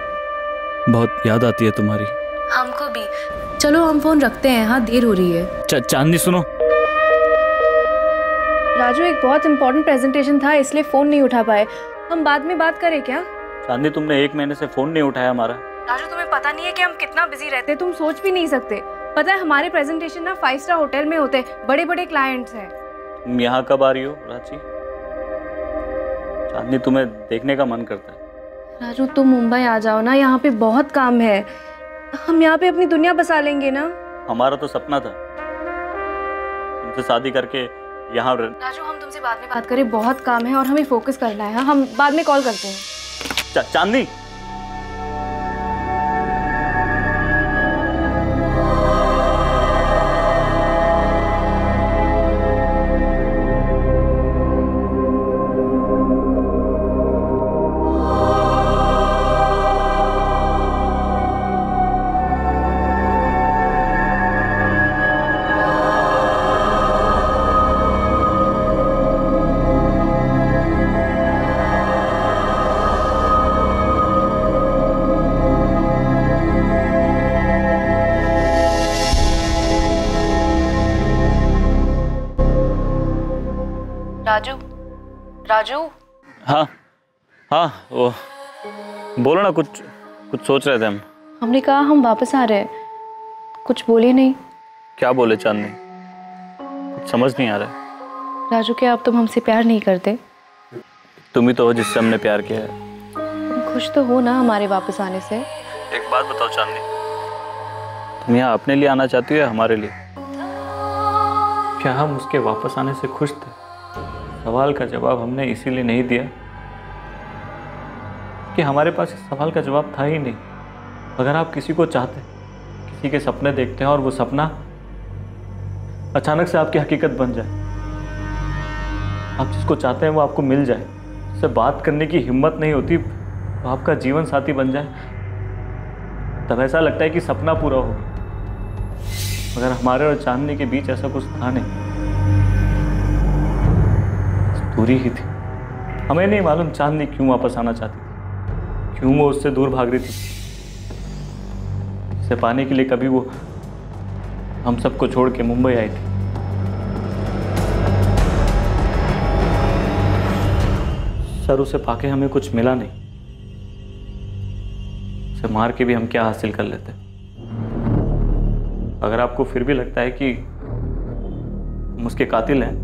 बहुत याद आती है तुम्हारी। हमको भी। चलो हम फोन रखते हैं, हाँ देर हो रही है। चांदनी सुनो। राजू, एक बहुत इंपॉर्टेंट प्रेजेंटेशन था इसलिए फोन नहीं उठा पाए, हम बाद में बात करें क्या? चांदनी, तुमने 1 महीने से फोन नहीं उठाया हमारा। राजू, तुम्हें पता नहीं है कि हम कितना बिजी रहते हैं, तुम सोच भी नहीं सकते। पता है, हमारे प्रेजेंटेशन ना 5 स्टार होटल में होते हैं, बड़े बड़े क्लाइंट्स हैं। तुम यहाँ कब आ रही हो रांची? चांदनी, तुम्हें देखने का मन करता है। राजू, तुम मुंबई आ जाओ ना, यहाँ पे बहुत काम है, हम यहाँ पे अपनी दुनिया बसा लेंगे ना। हमारा तो सपना था तुमसे शादी करके यहाँ। राजू, हम तुमसे बाद में बात करें, बहुत काम है और हमें फोकस करना है। हम बाद में कॉल करते हैं। चांदनी, राजू, राजू। हाँ हाँ, वो बोलो ना, कुछ सोच रहे थे हम। हमने कहा हम वापस आ रहे हैं, कुछ बोले नहीं। क्या बोले चांदनी? कुछ समझ नहीं आ रहा। राजू, क्या अब तुम हमसे प्यार नहीं करते? तुम ही तो हो जिससे हमने प्यार किया है। तुम खुश तो हो ना हमारे वापस आने से? एक बात बताओ चांदनी, तुम यहाँ अपने लिए आना चाहती हो या हमारे लिए? क्या हम उसके वापस आने से खुश थे? सवाल का जवाब हमने इसीलिए नहीं दिया कि हमारे पास इस सवाल का जवाब था ही नहीं। अगर आप किसी को चाहते, किसी के सपने देखते हैं और वो सपना अचानक से आपकी हकीकत बन जाए, आप जिसको चाहते हैं वो आपको मिल जाए, उससे बात करने की हिम्मत नहीं होती, वो आपका जीवन साथी बन जाए, तब ऐसा लगता है कि सपना पूरा हो गया। मगर हमारे और चांदनी के बीच ऐसा कुछ था नहीं, दूरी ही थी। हमें नहीं मालूम चांदनी क्यों वापस आना चाहती थी, क्यों वो उससे दूर भाग रही थी। उसे पाने के लिए कभी वो हम सबको छोड़ के मुंबई आई थी। सर उसे पाके हमें कुछ मिला नहीं, उसे मार के भी हम क्या हासिल कर लेते। अगर आपको फिर भी लगता है कि हम उसके कातिल हैं,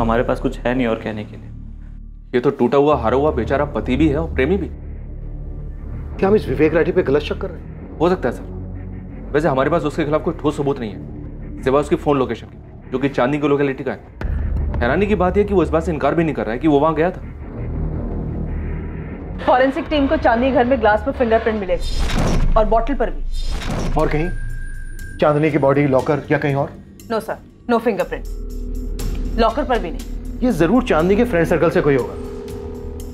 हमारे पास कुछ है नहीं और कहने के लिए। ये तो टूटा हुआ हारा हुआ बेचारा पति भी है और प्रेमी भी। क्या हम इस विवेक राठी पे गलत शक कर रहे हैं? हो सकता है सर। वैसे हमारे पास उसके खिलाफ कोई ठोस सबूत नहीं है सिवाय उसकी फोन लोकेशन की, जो कि चांदनी की लोकेलिटी का है। हैरानी की बात यह कि वो इस बात से इनकार भी नहीं कर रहा है कि वो वहां गया था। फॉरेंसिक टीम को चांदनी घर में ग्लास पर फिंगरप्रिंट मिले और बॉटल पर भी। और कहीं चांदनी की बॉडी लॉकर या कहीं और? No sir, no fingerprint, locker पर भी नहीं। ये जरूर चांदनी के फ्रेंड सर्कल से कोई होगा।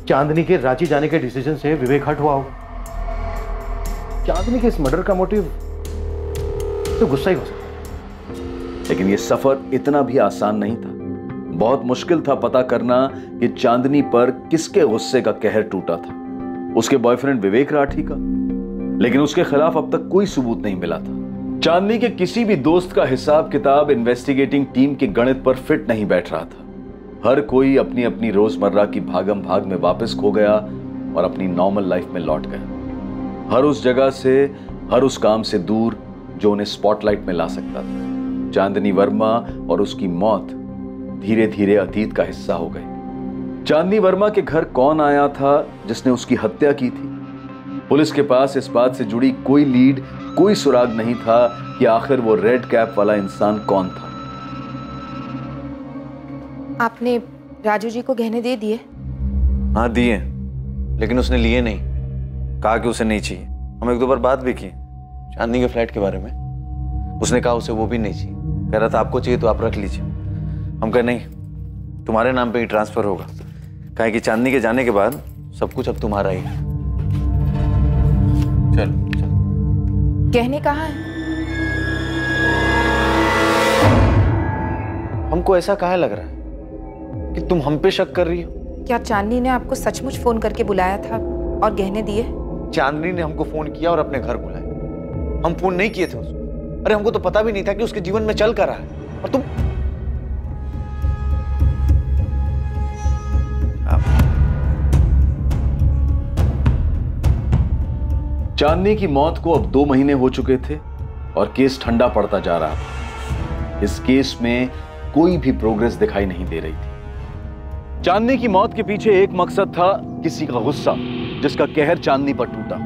चांदनी के रांची जाने के डिसीजन से विवेक हट हुआ होगा। चांदनी के इस मर्डर का मोटिव तो गुस्सा ही हो सकता है। लेकिन ये सफर इतना भी आसान नहीं था। बहुत मुश्किल था पता करना कि चांदनी पर किसके गुस्से का कहर टूटा था, उसके बॉयफ्रेंड विवेक राठी का। लेकिन उसके खिलाफ अब तक कोई सबूत नहीं मिला था। चांदनी के किसी भी दोस्त का हिसाब किताब इन्वेस्टिगेटिंग टीम के गणित पर फिट नहीं बैठ रहा था। हर कोई अपनी अपनी रोजमर्रा की भागम भाग में वापस खो गया और अपनी नॉर्मल लाइफ में लौट गया। हर उस जगह से, हर उस काम से दूर जो उन्हें स्पॉटलाइट में ला सकता था। चांदनी वर्मा और उसकी मौत धीरे धीरे अतीत का हिस्सा हो गई। चांदनी वर्मा के घर कौन आया था जिसने उसकी हत्या की थी? पुलिस के पास इस बात से जुड़ी कोई लीड, कोई सुराग नहीं था कि आखिर वो रेड कैप वाला इंसान कौन था। आपने राजू जी को गहने दे दिए? हाँ दिए, लेकिन उसने लिए नहीं। कहा कि उसे नहीं चाहिए। हम एक दो बार बात भी की चांदनी के फ्लैट के बारे में। उसने कहा उसे वो भी नहीं चाहिए। कह रहा था आपको चाहिए तो आप रख लीजिए। हम कहे नहीं, तुम्हारे नाम पे ही ट्रांसफर होगा। कहा कि चांदनी के जाने के बाद सब कुछ अब तुम्हारा ही है। चल चल। गहने कहाँ हैं? हमको ऐसा काहे लग रहा है कि तुम हम पे शक कर रही हो? क्या चांदनी ने आपको सचमुच फोन करके बुलाया था और गहने दिए? चांदनी ने हमको फोन किया और अपने घर बुलाया। हम फोन नहीं किए थे उसको। अरे हमको तो पता भी नहीं था कि उसके जीवन में चल कर रहा है। और तुम चांदनी की मौत को अब 2 महीने हो चुके थे और केस ठंडा पड़ता जा रहा था। इस केस में कोई भी प्रोग्रेस दिखाई नहीं दे रही थी। चांदनी की मौत के पीछे एक मकसद था, किसी का गुस्सा जिसका कहर चांदनी पर टूटा।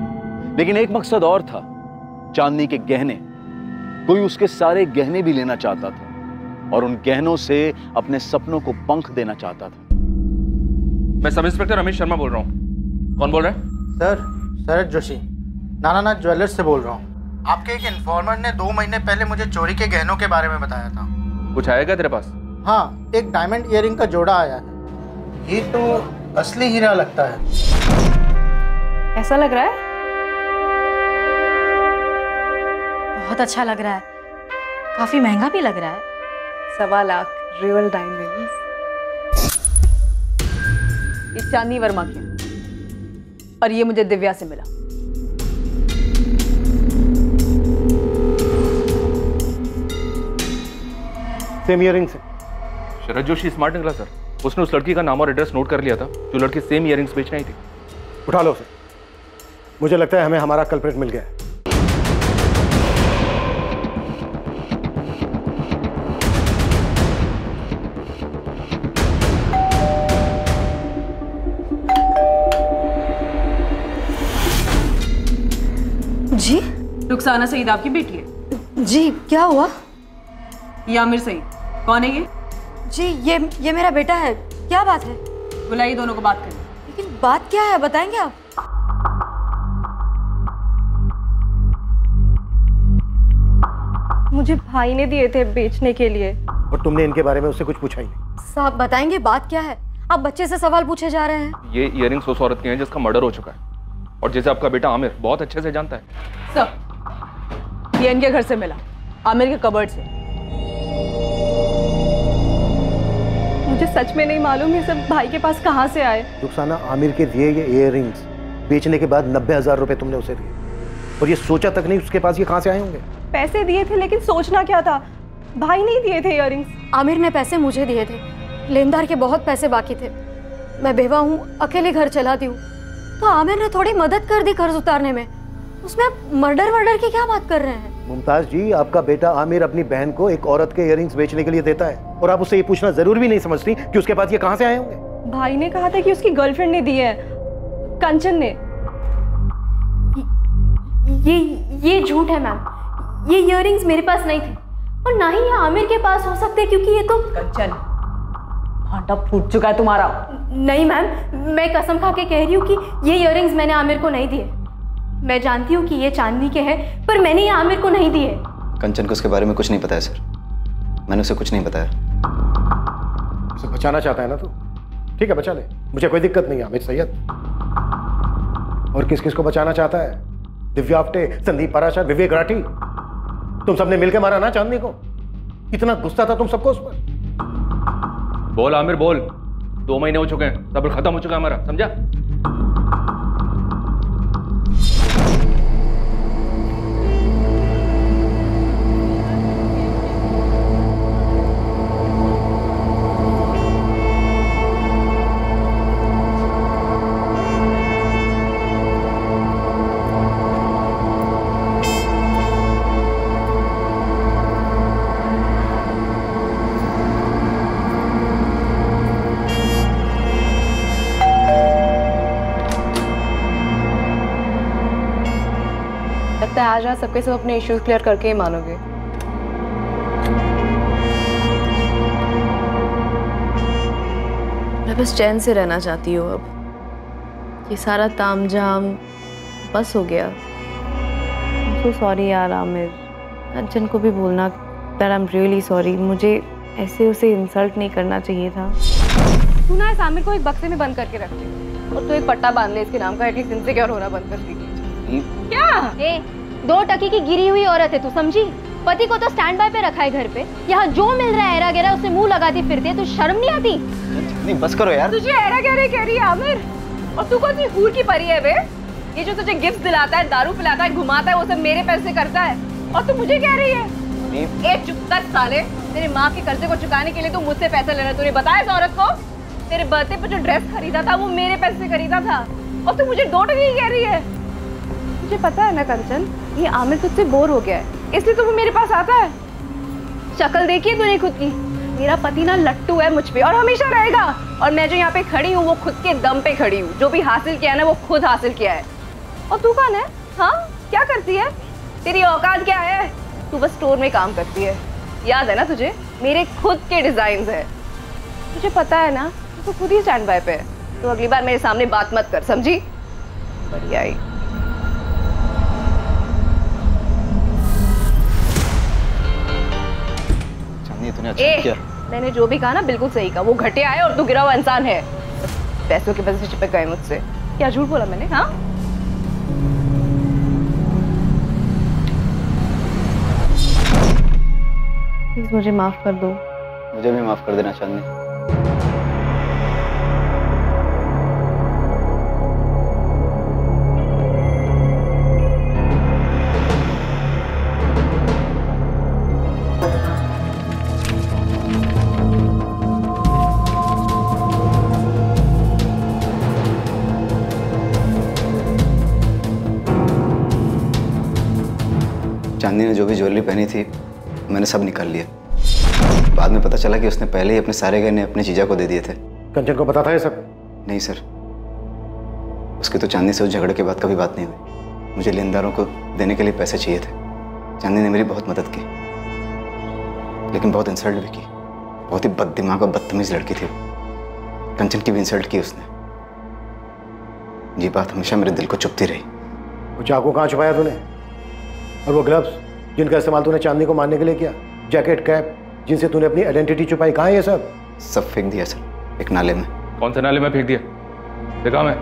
लेकिन एक मकसद और था, चांदनी के गहने। कोई उसके सारे गहने भी लेना चाहता था और उन गहनों से अपने सपनों को पंख देना चाहता था। मैं सब इंस्पेक्टर रमेश शर्मा बोल रहा हूँ। कौन बोल रहा है? सर, शरद जोशी, नानानाथ ज्वेलर्स से बोल रहा हूँ। आपके एक इन्फॉर्मर ने 2 महीने पहले मुझे चोरी के गहनों के बारे में बताया था। कुछ आएगा तेरे पास? हाँ, एक डायमंड ईयरिंग का जोड़ा आया है। ये तो असली हीरा लगता है। ऐसा लग रहा है? बहुत अच्छा लग रहा है। काफी महंगा भी लग रहा है। 1.25 लाख रियल डायमंड्स। ये चांदनी वर्मा की और ये मुझे दिव्या से मिला। सेम ईयरिंग्स है। शरद जोशी स्मार्ट निकला सर। उसने उस लड़की का नाम और एड्रेस नोट कर लिया था जो लड़की सेम ईयरिंग्स बेचने आई थी। उठा लो उसे। मुझे लगता है हमें हमारा कल्प्रिट मिल गया है। जी? रुखसाना सईद आपकी बेटी है? जी, क्या हुआ? ये आमिर सईद। कौन है ये? जी, ये मेरा बेटा है। क्या बात है? बुलाइए दोनों को बात करनी। लेकिन बात क्या है, बताएंगे आप? मुझे भाई ने दिए थे बेचने के लिए। और तुमने इनके बारे में उससे कुछ पूछा ही नहीं? साहब बताएंगे बात क्या है? आप बच्चे से सवाल पूछे जा रहे हैं। ये ईयरिंग्स उस औरत की हैं जिसका मर्डर हो चुका है और जिसे आपका बेटा आमिर बहुत अच्छे से जानता है। सर, ये इनके घर से मिला, आमिर के कबर्ड से। मुझे सच में नहीं मालूम ये सब भाई के पास कहाँ से आए। रुखसाना, आमिर के दिए ये ईयरिंग्स बेचने के बाद 90,000 रुपए तुमने उसे दिए और ये सोचा तक नहीं उसके पास ये कहां से आए होंगे। पैसे दिए थे लेकिन सोचना क्या था, भाई नहीं दिए थे इयररिंग्स। आमिर ने पैसे मुझे दिए थे, लेनदार के बहुत पैसे बाकी थे। मैं बेवा हूँ, अकेले घर चलाती हूँ, तो आमिर ने थोड़ी मदद कर दी कर्ज उतारने में। उसमें आप मर्डर की क्या बात कर रहे हैं? मुमताज जी, आपका बेटा आमिर अपनी बहन को एक औरत के इयररिंग्स बेचने के लिए देता है और आप उससे ये पूछना जरूर भी नहीं समझती कि उसके पास ये कहां से आए होंगे। भाई ने कहा था कि उसकी गर्लफ्रेंड ने दिए हैं, कंचन ने। ये झूठ है मैम, ये इयररिंग्स मेरे पास नहीं थे और ना ही ये आमिर के पास हो सकते, क्योंकि ये तो कंचन भांडा फूट चुका है तुम्हारा। नहीं मैम, मैं कसम खा के कह रही हूँ कि ये इयररिंग्स मैंने आमिर को नहीं दिए। मैं जानती हूँ कि ये चांदनी के हैं, पर मैंने ये आमिर को नहीं दिए। कंचन को उसके बारे में कुछ नहीं पता है सर, मैंने उसे कुछ नहीं बताया। उसे बचाना चाहता है ना तू, ठीक है बचा ले, मुझे कोई दिक्कत नहीं है आमिर सैयद। और किस किस को बचाना चाहता है? दिव्या आप्टे, संदीप पाराशर, विवेक राठी, तुम सबने मिलकर मारा ना चांदनी को। इतना गुस्सा था तुम सबको उस पर। बोल आमिर बोल, 2 महीने हो चुके हैं, सब्र खत्म हो चुका है हमारा, समझा? आज रात सबके सब अपने इश्यूज क्लियर करके ही मानोगे। मैं बस चैन से रहना चाहती हूँ अब। ये सारा तामझाम बस हो गया। so सॉरी यार आमिर, कंचन को भी बोलना that I am really sorry. मुझे ऐसे उसे इंसल्ट नहीं करना चाहिए था। तू ना इस आमिर को एक बक्से में बंद करके रख ले और तू एक पट्टा बांध ले इसके नाम का, एटलीस्ट इनसिक्योर होना बंद कर देगी। क्या? 2 टकी की गिरी हुई औरत है, तू समझी? पति को तो स्टैंड बाय पे रखा है घर पे, यहाँ जो मिल रहा है एरा गैरा उससे मुंह लगाती फिरती है, तू शर्म नहीं आती? नहीं बस करो यार। तुझे एरा गैरा कह रही है आमिर, और तू कौन सी हूर की परी है बे? ये जो तुझे गिफ्ट दिलाता है, दारू पिलाता है, घुमाता है, वो सब मेरे पैसे करता है और तू मुझे कह रही है? ए चुप कर साले, तेरे माँ के कर्जे को चुकाने के लिए तू मुझसे पैसे लेना। तूने बताया इस औरत को तेरे बर्थडे पे जो ड्रेस खरीदा था वो मेरे पैसे से खरीदा था और तू मुझे 2 टकी कह रही है। मुझे पता है ना कंचन, ये आमिर तुझसे बोर हो गया है, इसलिए तो वो मेरे पास आता है। शक्ल देखी है तूने खुद की? मेरा पति ना लट्टू है मुझ पे और हमेशा रहेगा। और मैं जो यहाँ पे खड़ी हूँ वो खुद के दम पे खड़ी हूँ। जो भी हासिल किया है ना वो खुद हासिल किया है। और तू कौन है? हाँ, क्या करती है? तेरी औकात क्या है? तू बस स्टोर में काम करती है, याद है ना तुझे? मेरे खुद के डिजाइन है, मुझे पता है ना। तू खुद ही स्टैंड बाय पे है, तो अगली बार मेरे सामने बात मत कर, समझी? बढ़िया ही। तूने अच्छा किया। मैंने जो भी कहा ना बिल्कुल सही कहा। वो घटिया है और तू गिरा हुआ इंसान है, पैसों की वजह से चिपक गए मुझसे। क्या झूठ बोला मैंने? हाँ, प्लीज मुझे माफ कर दो। मुझे भी माफ कर देना चांदनी। चांदनी ने जो भी ज्वेलरी पहनी थी मैंने सब निकाल लिया। बाद में पता चला कि उसने पहले ही अपने सारे गहने अपने जीजा को दे दिए थे। कंचन को पता था ये सब? नहीं सर, उसकी तो चांदनी से उस झगड़े के बाद कभी बात नहीं हुई। मुझे लेनदारों को देने के लिए पैसे चाहिए थे। चांदनी ने मेरी बहुत मदद की, लेकिन बहुत इंसल्ट भी की। बहुत ही बददिमाग और बदतमीज लड़की थी। कंचन की भी इंसल्ट की उसने। ये बात हमेशा मेरे दिल को चुभती रही। वो चाकू कहाँ छुपाया तूने? और वो ग्लव्स जिनका इस्तेमाल तूने चांदनी को मारने के लिए किया, जैकेट, कैप, जिनसे तूने अपनी आइडेंटिटी छुपाई, कहाँ है ये सब? सब फेंक दिया सर, एक नाले में। कौन से नाले में फेंक दिया? देखा मैं।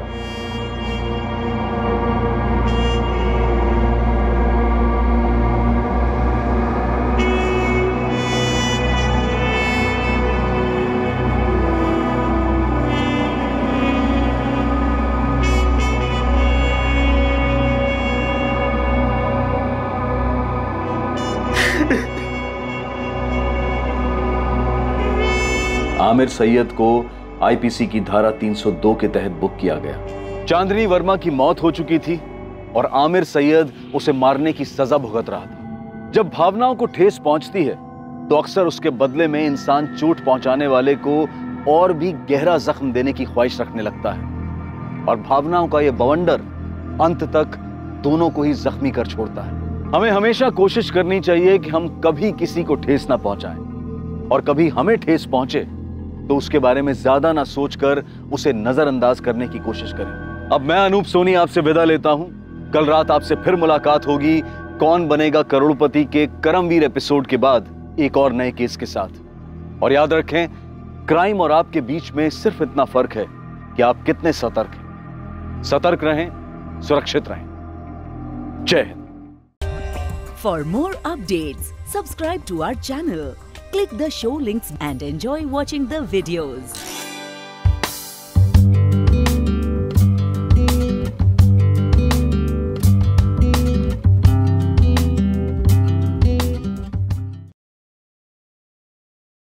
आमिर सैयद को आईपीसी की धारा 302 के तहत बुक किया गया। चांदनी वर्मा की मौत हो चुकी थी और आमिर सैयद उसे मारने की सजा भुगत रहा था। जब भावनाओं को ठेस पहुंचती है तो अक्सर उसके बदले में इंसान चोट पहुंचाने वाले को और भी गहरा जख्म देने की ख्वाहिश रखने लगता है और भावनाओं का यह बवंडर अंत तक दोनों को ही जख्मी कर छोड़ता है। हमें हमेशा कोशिश करनी चाहिए कि हम कभी किसी को ठेस ना पहुंचाएं और कभी हमें ठेस पहुंचे तो उसके बारे में ज्यादा ना सोचकर उसे नजरअंदाज करने की कोशिश करें। अब मैं अनूप सोनी आपसे विदा लेता हूं। कल रात आपसे फिर मुलाकात होगी कौन बनेगा करोड़पति के करमवीर एपिसोड के बाद एक और नए केस के साथ। और याद रखें, क्राइम और आपके बीच में सिर्फ इतना फर्क है कि आप कितने सतर्क हैं। सतर्क रहें, सुरक्षित रहें। जय Hind. For more updates, subscribe to our channel, click the show links and enjoy watching the videos.